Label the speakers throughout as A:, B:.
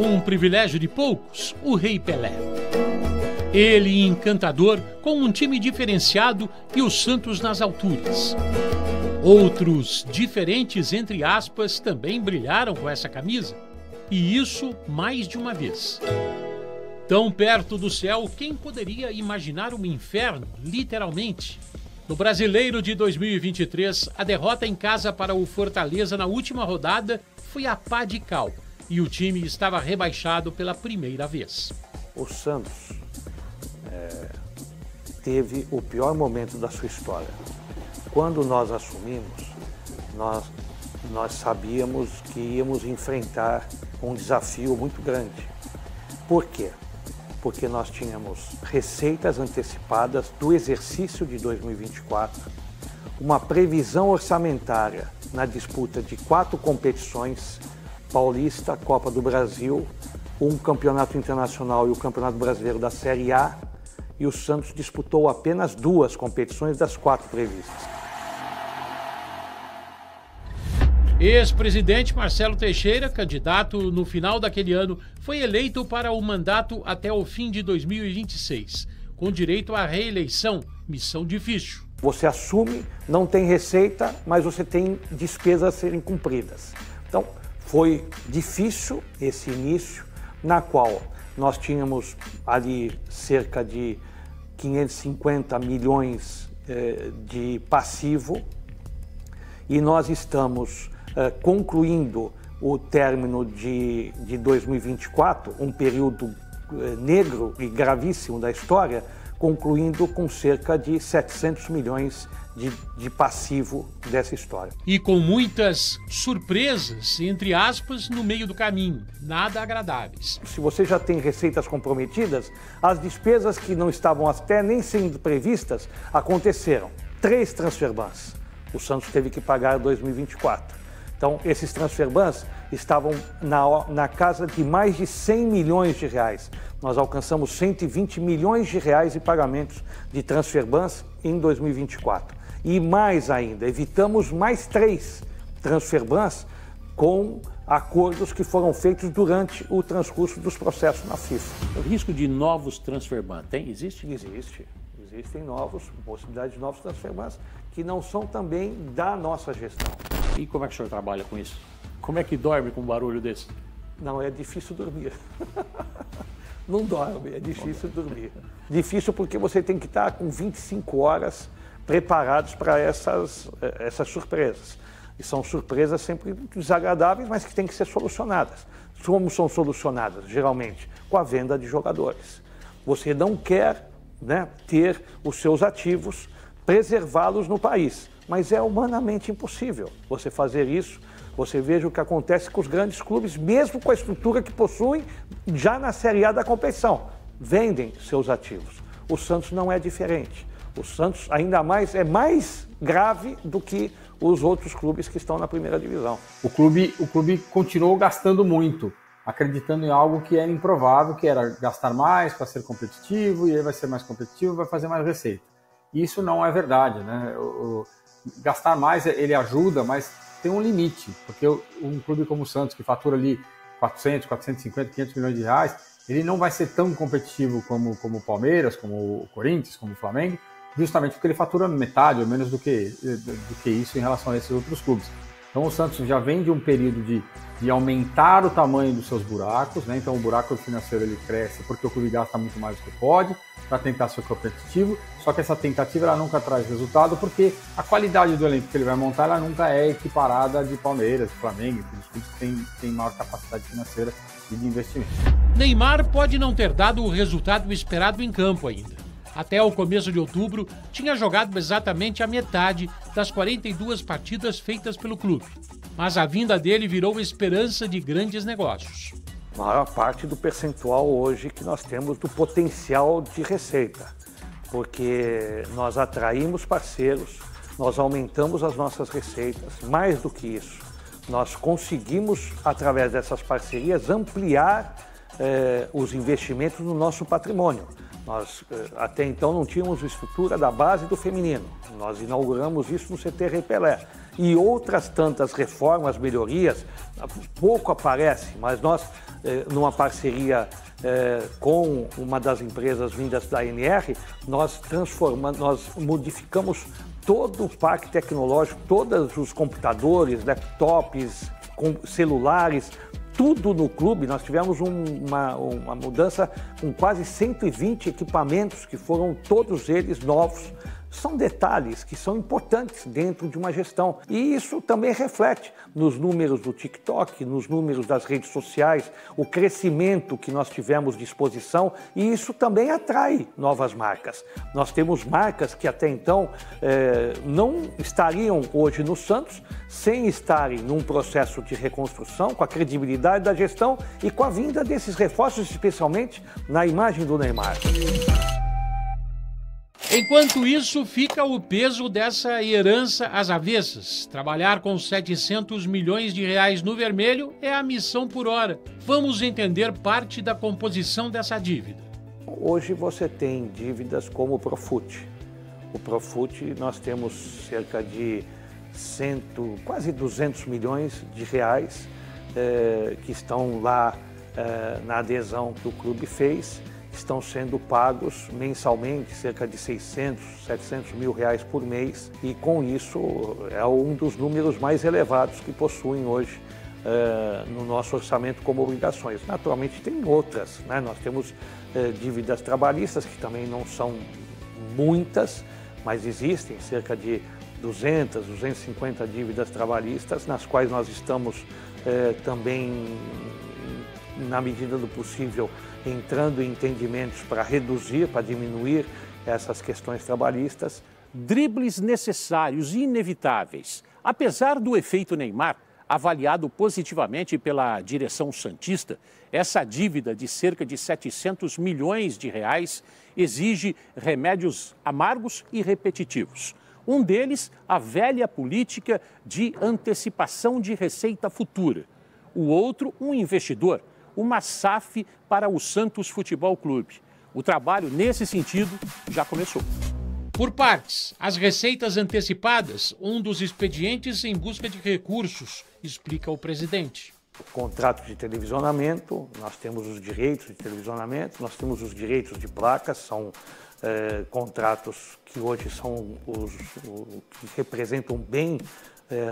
A: Um privilégio de poucos, o Rei Pelé. Ele encantador, com um time diferenciado e o Santos nas alturas. Outros, diferentes entre aspas, também brilharam com essa camisa. E isso mais de uma vez. Tão perto do céu, quem poderia imaginar um inferno, literalmente? No Brasileiro de 2023, a derrota em casa para o Fortaleza na última rodada foi a pá de cal. E o time estava rebaixado pela primeira vez.
B: O Santos teve o pior momento da sua história. Quando nós assumimos, nós sabíamos que íamos enfrentar um desafio muito grande. Por quê? Porque nós tínhamos receitas antecipadas do exercício de 2024, uma previsão orçamentária na disputa de 4 competições, Paulista, Copa do Brasil, um campeonato internacional e o Campeonato Brasileiro da Série A, e o Santos disputou apenas 2 competições das 4 previstas.
A: Ex-presidente Marcelo Teixeira, candidato no final daquele ano, foi eleito para o mandato até o fim de 2026, com direito à reeleição, missão difícil.
B: Você assume, não tem receita, mas você tem despesas a serem cumpridas. Então, foi difícil esse início, na qual nós tínhamos ali cerca de 550 milhões de passivo e nós estamos concluindo o término de 2024, um período negro e gravíssimo da história, concluindo com cerca de 700 milhões de passivo dessa história.
A: E com muitas surpresas, entre aspas, no meio do caminho, nada agradáveis.
B: Se você já tem receitas comprometidas, as despesas que não estavam até nem sendo previstas aconteceram. 3 transfer bans o Santos teve que pagar em 2024. Então, esses transfer bans estavam na casa de mais de 100 milhões de reais. Nós alcançamos 120 milhões de reais em pagamentos de transfer bans em 2024. E mais ainda, evitamos mais 3 transfer bans com acordos que foram feitos durante o transcurso dos processos na FIFA.
C: O risco de novos transfer bans existe?
B: Existem possibilidades de novos transfer bans que não são também da nossa gestão.
C: E como é que o senhor trabalha com isso? Como é que dorme com um barulho desse?
B: Não, é difícil dormir. Não dorme, é difícil dormir. Difícil porque você tem que estar com 25 horas preparados para essas surpresas. E são surpresas sempre desagradáveis, mas que têm que ser solucionadas. Como são solucionadas, geralmente? Com a venda de jogadores. Você não quer, ter os seus ativos, preservá-los no país. Mas é humanamente impossível você fazer isso. Você veja o que acontece com os grandes clubes, mesmo com a estrutura que possuem já na Série A da competição. Vendem seus ativos. O Santos não é diferente. O Santos ainda mais é mais grave do que os outros clubes que estão na primeira divisão.
D: O clube continuou gastando muito, acreditando em algo que era improvável, que era gastar mais para ser competitivo, e aí vai ser mais competitivo, vai fazer mais receita. Isso não é verdade, né? Gastar mais, ele ajuda, mas tem um limite, porque um clube como o Santos, que fatura ali 400, 450, 500 milhões de reais, ele não vai ser tão competitivo como o Palmeiras, como o Corinthians, como o Flamengo, justamente porque ele fatura metade ou menos do que isso em relação a esses outros clubes. Então o Santos já vem de um período de aumentar o tamanho dos seus buracos, né? Então o buraco financeiro ele cresce porque o clube gasta muito mais do que pode para tentar ser competitivo, só que essa tentativa ela nunca traz resultado porque a qualidade do elenco que ele vai montar ela nunca é equiparada de Palmeiras, de Flamengo, que os clubes têm maior capacidade financeira e de investimento.
A: Neymar pode não ter dado o resultado esperado em campo ainda. Até o começo de outubro, tinha jogado exatamente a metade das 42 partidas feitas pelo clube. Mas a vinda dele virou esperança de grandes negócios.
B: A maior parte do percentual hoje que nós temos do potencial de receita, porque nós atraímos parceiros, nós aumentamos as nossas receitas, mais do que isso, nós conseguimos, através dessas parcerias, ampliar os investimentos no nosso patrimônio. Nós, até então, não tínhamos estrutura da base do feminino. Nós inauguramos isso no CT Rei Pelé. e outras tantas reformas, melhorias, pouco aparece, mas nós, numa parceria com uma das empresas vindas da ANR, nós modificamos todo o parque tecnológico, todos os computadores, laptops, celulares, tudo no clube. Nós tivemos uma mudança com quase 120 equipamentos, que foram todos eles novos. São detalhes que são importantes dentro de uma gestão. E isso também reflete nos números do TikTok, nos números das redes sociais, o crescimento que nós tivemos de exposição, e isso também atrai novas marcas. Nós temos marcas que até então não estariam hoje no Santos sem estarem num processo de reconstrução, com a credibilidade da gestão e com a vinda desses reforços, especialmente na imagem do Neymar.
A: Enquanto isso, fica o peso dessa herança às avessas. Trabalhar com 700 milhões de reais no vermelho é a missão por hora. Vamos entender parte da composição dessa dívida.
B: Hoje você tem dívidas como o Profut. O Profut, nós temos cerca de quase 200 milhões de reais que estão lá na adesão que o clube fez. Estão sendo pagos mensalmente, cerca de 600, 700 mil reais por mês, e com isso é um dos números mais elevados que possuem hoje no nosso orçamento como obrigações. Naturalmente tem outras, né? Nós temos dívidas trabalhistas, que também não são muitas, mas existem cerca de 200, 250 dívidas trabalhistas, nas quais nós estamos também, na medida do possível, entrando em entendimentos para reduzir, para diminuir essas questões trabalhistas.
E: Dribles necessários e inevitáveis. Apesar do efeito Neymar, avaliado positivamente pela direção santista, essa dívida de cerca de 700 milhões de reais exige remédios amargos e repetitivos. Um deles, a velha política de antecipação de receita futura. O outro, um investidor, uma SAF para o Santos Futebol Clube. O trabalho nesse sentido já começou.
A: Por partes, as receitas antecipadas, um dos expedientes em busca de recursos, explica o presidente.
B: Contrato de televisionamento, nós temos os direitos de televisionamento, nós temos os direitos de placas, são contratos que hoje são que representam bem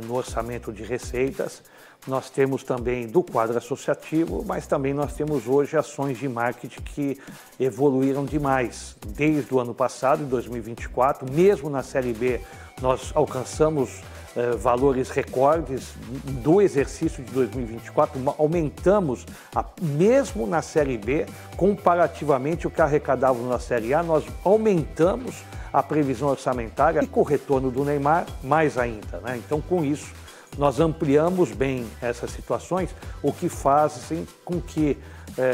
B: no orçamento de receitas. Nós temos também do quadro associativo, mas também nós temos hoje ações de marketing que evoluíram demais. Desde o ano passado, em 2024, mesmo na Série B, nós alcançamos valores recordes do exercício de 2024, aumentamos, mesmo na Série B, comparativamente o que arrecadávamos na Série A, nós aumentamos a previsão orçamentária e com o retorno do Neymar, mais ainda, né? Então, com isso, nós ampliamos bem essas situações, o que faz com que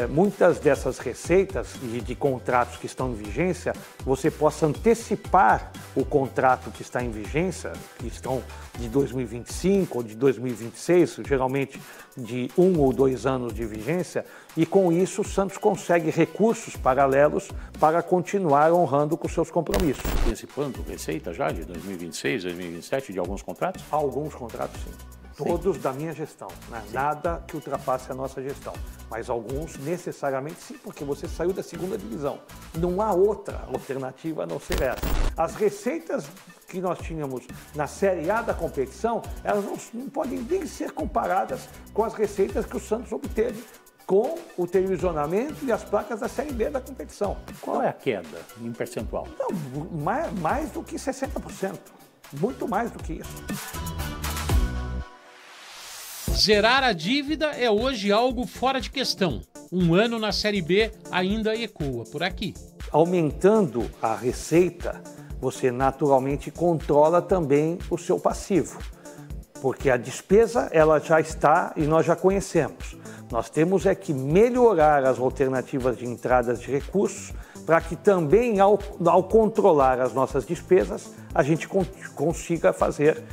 B: muitas dessas receitas de contratos que estão em vigência, você possa antecipar o contrato que está em vigência, que estão de 2025 ou de 2026, geralmente de 1 ou 2 anos de vigência, e com isso o Santos consegue recursos paralelos para continuar honrando com seus compromissos.
C: Antecipando receita já de 2026, 2027 de alguns contratos?
B: Alguns contratos, sim. Todos da minha gestão, né? Nada que ultrapasse a nossa gestão, mas alguns necessariamente sim, porque você saiu da segunda divisão. Não há outra alternativa a não ser essa. As receitas que nós tínhamos na Série A da competição, elas não podem nem ser comparadas com as receitas que o Santos obteve com o televisionamento e as placas da Série B da competição.
C: Qual é a queda em percentual?
B: Não, mais do que 60%, muito mais do que isso.
A: Zerar a dívida é hoje algo fora de questão. Um ano na Série B ainda ecoa por aqui.
B: Aumentando a receita, você naturalmente controla também o seu passivo, porque a despesa ela já está e nós já conhecemos. Nós temos que melhorar as alternativas de entradas de recursos para que também, ao controlar as nossas despesas, a gente consiga fazer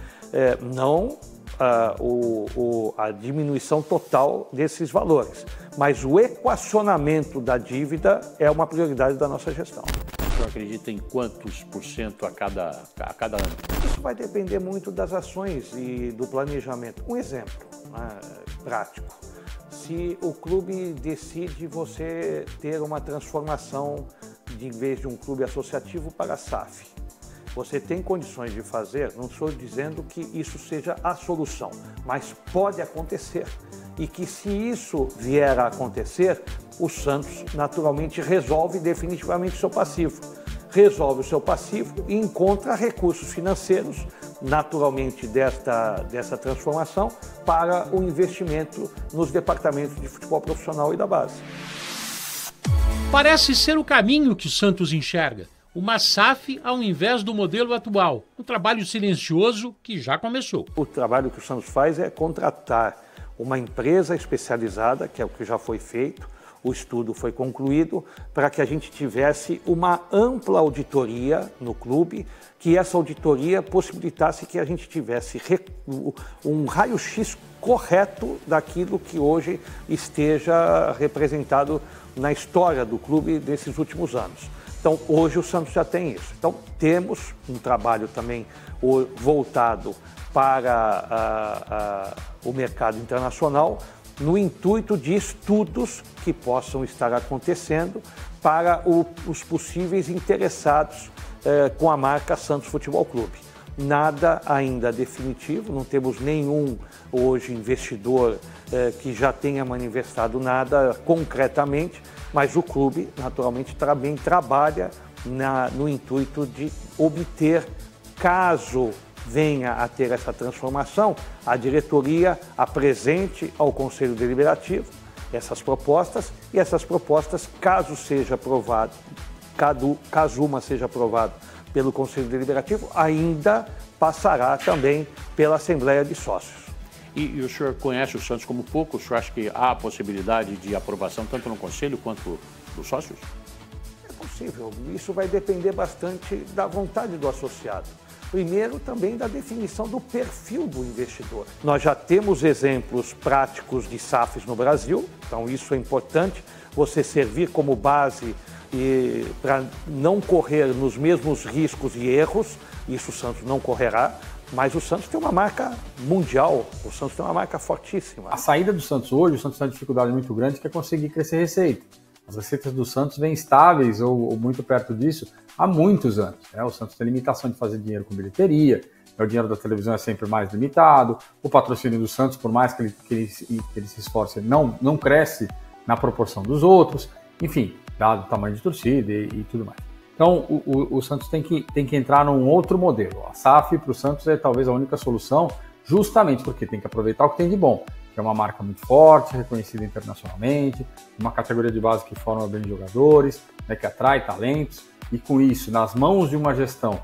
B: a diminuição total desses valores. Mas o equacionamento da dívida é uma prioridade da nossa gestão.
C: O senhor acredita em quantos por cento a cada ano?
B: isso vai depender muito das ações e do planejamento. Um exemplo prático. Se o clube decide você ter uma transformação em vez de um clube associativo para a SAF, você tem condições de fazer, não estou dizendo que isso seja a solução, mas pode acontecer. E que se isso vier a acontecer, o Santos naturalmente resolve definitivamente o seu passivo. Resolve o seu passivo e encontra recursos financeiros, naturalmente, dessa transformação para o investimento nos departamentos de futebol profissional e da base.
A: Parece ser o caminho que o Santos enxerga. Uma SAF ao invés do modelo atual. Um trabalho silencioso que já começou.
B: O trabalho que o Santos faz é contratar uma empresa especializada, que é o que já foi feito, o estudo foi concluído, para que a gente tivesse uma ampla auditoria no clube, que essa auditoria possibilitasse que a gente tivesse um raio-x correto daquilo que hoje esteja representado na história do clube desses últimos anos. Então, hoje o Santos já tem isso. Então, temos um trabalho também voltado para o mercado internacional, no intuito de estudos que possam estar acontecendo para os possíveis interessados com a marca Santos Futebol Clube. Nada ainda definitivo, não temos nenhum hoje investidor que já tenha manifestado nada concretamente, mas o clube naturalmente também trabalha no intuito de obter, caso venha a ter essa transformação, a diretoria apresente ao Conselho Deliberativo essas propostas, e essas propostas, caso seja aprovado, caso uma seja aprovada pelo Conselho Deliberativo, ainda passará também pela Assembleia de Sócios.
E: E o senhor conhece o Santos como pouco? O senhor acha que há a possibilidade de aprovação tanto no Conselho quanto dos sócios?
B: É possível. Isso vai depender bastante da vontade do associado. Primeiro, também da definição do perfil do investidor. Nós já temos exemplos práticos de SAFs no Brasil, então isso é importante, você servir como base para não correr nos mesmos riscos e erros, isso o Santos não correrá, mas o Santos tem uma marca mundial, o Santos tem uma marca fortíssima.
D: A saída do Santos hoje, o Santos tem uma dificuldade muito grande, que é conseguir crescer receita. As receitas do Santos vêm estáveis ou muito perto disso há muitos anos. O Santos tem limitação de fazer dinheiro com bilheteria, o dinheiro da televisão é sempre mais limitado, o patrocínio do Santos, por mais que ele se esforce, não cresce na proporção dos outros, enfim, dado o tamanho de torcida e tudo mais. Então, o Santos tem que entrar num outro modelo. A SAF para o Santos é talvez a única solução, justamente porque tem que aproveitar o que tem de bom, que é uma marca muito forte, reconhecida internacionalmente, uma categoria de base que forma bem jogadores, que atrai talentos, e com isso, nas mãos de uma gestão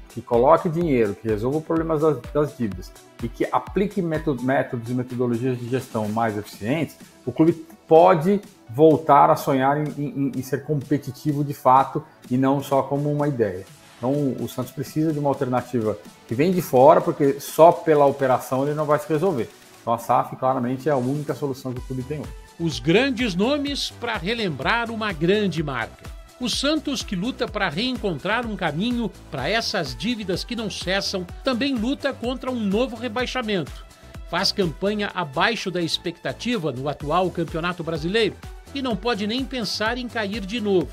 D: que coloque dinheiro, que resolva os problemas das dívidas e que aplique métodos e metodologias de gestão mais eficientes, o clube pode voltar a sonhar em ser competitivo de fato e não só como uma ideia. Então o Santos precisa de uma alternativa que vem de fora, porque só pela operação ele não vai se resolver. Então a SAF claramente é a única solução que o clube tem hoje.
A: Os grandes nomes para relembrar uma grande marca. O Santos, que luta para reencontrar um caminho para essas dívidas que não cessam, também luta contra um novo rebaixamento. Faz campanha abaixo da expectativa no atual Campeonato Brasileiro e não pode nem pensar em cair de novo.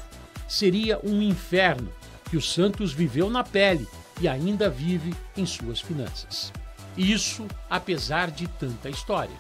A: Seria um inferno que o Santos viveu na pele e ainda vive em suas finanças. Isso apesar de tanta história.